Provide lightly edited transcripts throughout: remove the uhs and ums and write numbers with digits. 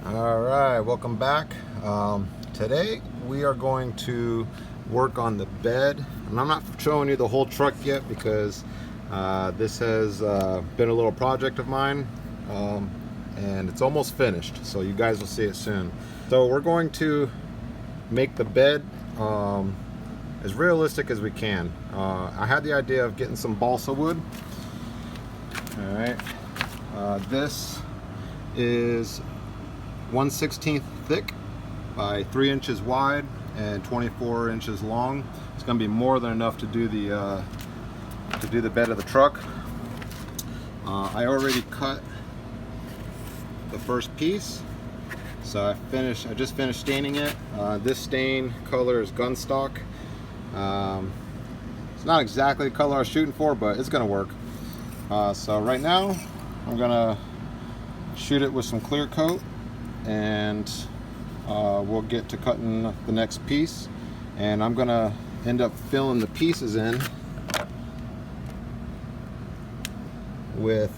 All right, welcome back. Today we are going to work on the bed, and I'm not showing you the whole truck yet because this has been a little project of mine, and it's almost finished, so you guys will see it soon. So we're going to make the bed as realistic as we can. I had the idea of getting some balsa wood. All right, this is 1/16 thick by 3 inches wide and 24 inches long. It's going to be more than enough to do the bed of the truck. I already cut the first piece, so I just finished staining it. This stain color is gunstock. It's not exactly the color I was shooting for, but it's going to work. So right now I'm going to shoot it with some clear coat, and we'll get to cutting the next piece, and I'm gonna end up filling the pieces in with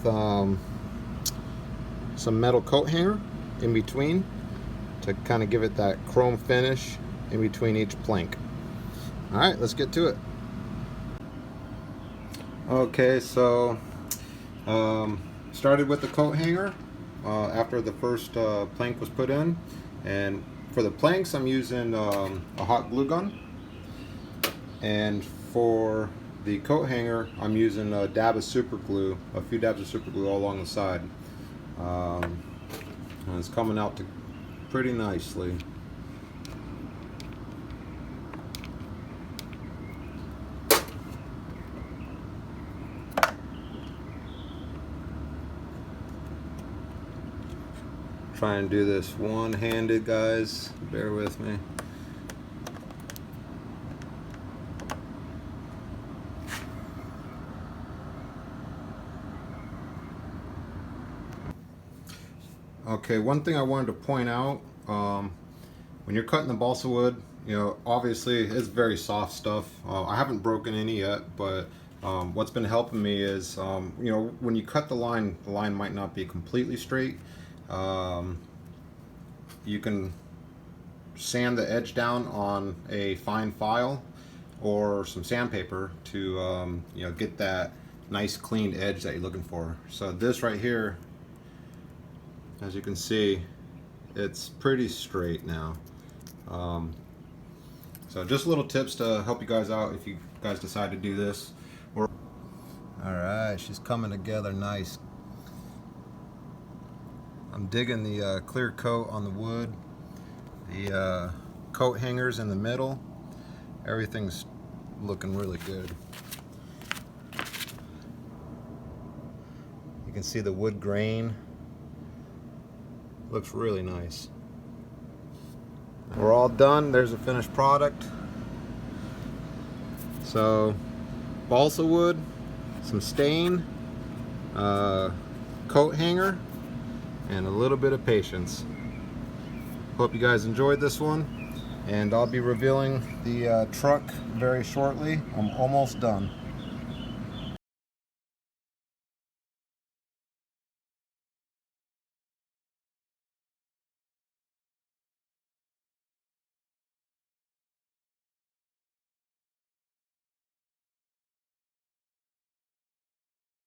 some metal coat hanger in between to kind of give it that chrome finish in between each plank. All right, let's get to it. Okay, so started with the coat hanger after the first plank was put in, and for the planks I'm using a hot glue gun, and for the coat hanger I'm using a dab of super glue, a few dabs of super glue all along the side, and it's coming out pretty nicely. Trying to do this one-handed, guys, bear with me. Okay, one thing I wanted to point out, when you're cutting the balsa wood, obviously it's very soft stuff. I haven't broken any yet, but what's been helping me is, when you cut the line might not be completely straight. You can sand the edge down on a fine file or some sandpaper to get that nice clean edge that you're looking for. So this right here, as you can see, it's pretty straight now. So just little tips to help you guys out if you guys decide to do this. All right, she's coming together nice. I'm digging the clear coat on the wood, the coat hangers in the middle. Everything's looking really good. You can see the wood grain. Looks really nice. We're all done. There's a finished product. So, balsa wood, some stain, coat hanger, and a little bit of patience. Hope you guys enjoyed this one, and I'll be revealing the truck very shortly. I'm almost done.